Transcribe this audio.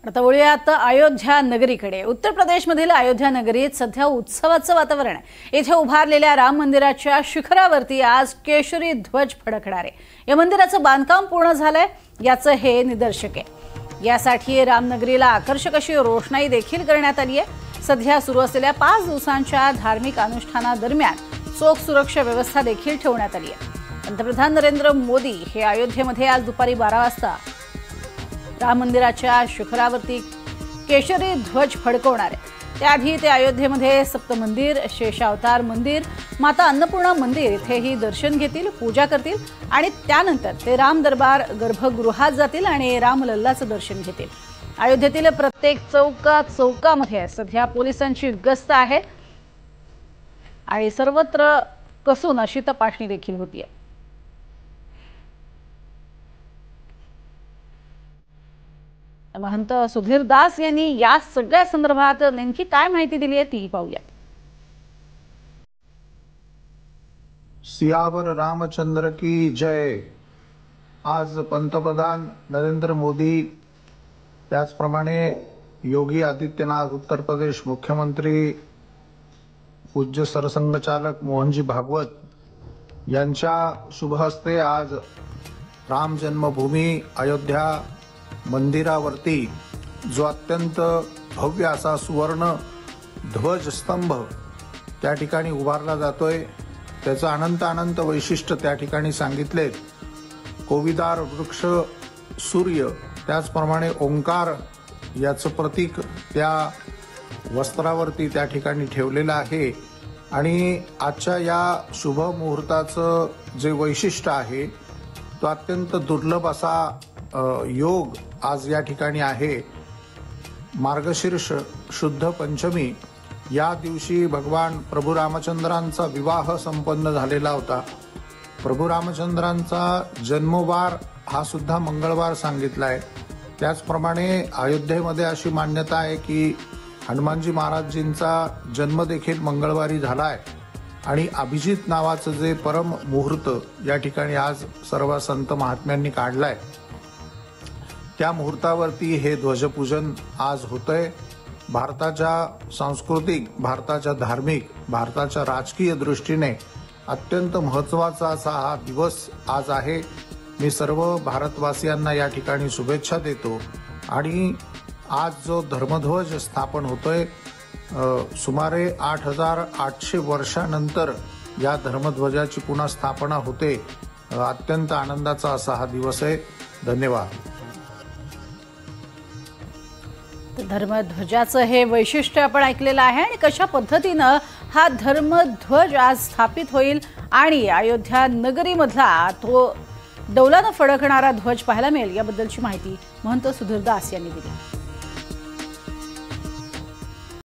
आता वळूयात अयोध्या नगरीकडे। उत्तर प्रदेशमधील अयोध्या नगरीत सध्या उत्सवाचं वातावरण आहे। इथे उभारलेल्या राम मंदिराच्या शिखरावरती आज केशरी ध्वज फडकणार आहे। या मंदिराचं बांधकाम पूर्ण झालंय, याचं हे निदर्शक आहे। यासाठी रामनगरीला आकर्षक अशी रोषणाई देखील करण्यात आली आहे। सध्या सुरू असलेल्या 5 दिवसांच्या धार्मिक अनुष्ठानादरम्यान चोख सुरक्षा व्यवस्था देखील ठेवण्यात आली आहे। पंतप्रधान नरेंद्र मोदी हे अयोध्येमध्ये आज दुपारी 12 वाजता राम मंदिराच्या शिखरावरती केशरी ध्वज फडकवणार आहे। त्याआधी ते अयोध्येमध्ये सप्त मंदिर, शेषावतार मंदिर, माता अन्नपूर्णा मंदिर इथेही दर्शन घेतील, पूजा करतील आणि त्यानंतर ते राम दरबार गर्भगृहात जातील आणि रामलल्लाचं दर्शन घेतील। अयोध्येतील प्रत्येक चौकामध्ये सध्या पोलिसांची गस्त आहे आणि सर्वत्र कसून अशी तपासणी देखील होतीये। महंत सुधीर दास यांनी या सगळ्या संदर्भात नेमकी काय माहिती दिली आहे ती पाहूया। सियावर रामचंद्र की जय। आज पंतप्रधान नरेंद्र मोदी, त्याचप्रमाणे योगी आदित्यनाथ, उत्तर प्रदेश मुख्यमंत्री पूज्य सरसंघचालक मोहनजी भागवत यांच्या शुभहस्ते आज राम जन्मभूमी अयोध्या मंदिरावरती जो अत्यंत भव्य असा सुवर्ण ध्वजस्तंभ त्या ठिकाणी उभारला जातोय, त्याचं अनंत अनंत वैशिष्ट्य त्या ठिकाणी सांगितले। कोविदार वृक्ष, सूर्य, त्याचप्रमाणे ओंकार याचं प्रतीक त्या वस्त्रावरती त्या ठिकाणी ठेवलेलं आहे। आणि आजच्या या शुभ मुहूर्ताचं जे वैशिष्ट्य आहे तो अत्यंत दुर्लभ असा योग आज या ठिकाणी आहे। मार्गशीर्ष शुद्ध पंचमी या दिवशी भगवान प्रभू रामचंद्रांचा विवाह संपन्न झालेला होता। प्रभू रामचंद्रांचा जन्मवार हा सुद्धा मंगळवार सांगितला आहे। त्याचप्रमाणे अयोध्येमध्ये अशी मान्यता आहे की हनुमानजी महाराजजींचा जन्म देखील मंगळवारी झाला आहे आणि अभिजित नावाचं जे परम मुहूर्त या ठिकाणी आज सर्व संत महात्म्यांनी काढलाय, त्या मुहूर्तावरती हे ध्वजपूजन आज होतंय। भारताच्या सांस्कृतिक, भारताच्या धार्मिक, भारताच्या राजकीय दृष्टीने अत्यंत महत्त्वाचा असा हा दिवस आज आहे। मी सर्व भारतवासियांना या ठिकाणी शुभेच्छा देतो आणि आज जो धर्मध्वज स्थापन होतोय, सुमारे 8800 वर्षानंतर या धर्मध्वजाची पुन्हा स्थापना होते। अत्यंत आनंदाचा असा हा दिवस आहे। धन्यवाद। धर्मध्वजाचं हे वैशिष्ट्य आपण ऐकलेलं आहे आणि कशा पद्धतीनं हा धर्मध्वज आज स्थापित होईल आणि अयोध्या नगरीमधला तो डौलानं फडकणारा ध्वज पाहायला मिळेल याबद्दलची माहिती महंत सुधीर दास यांनी दिली।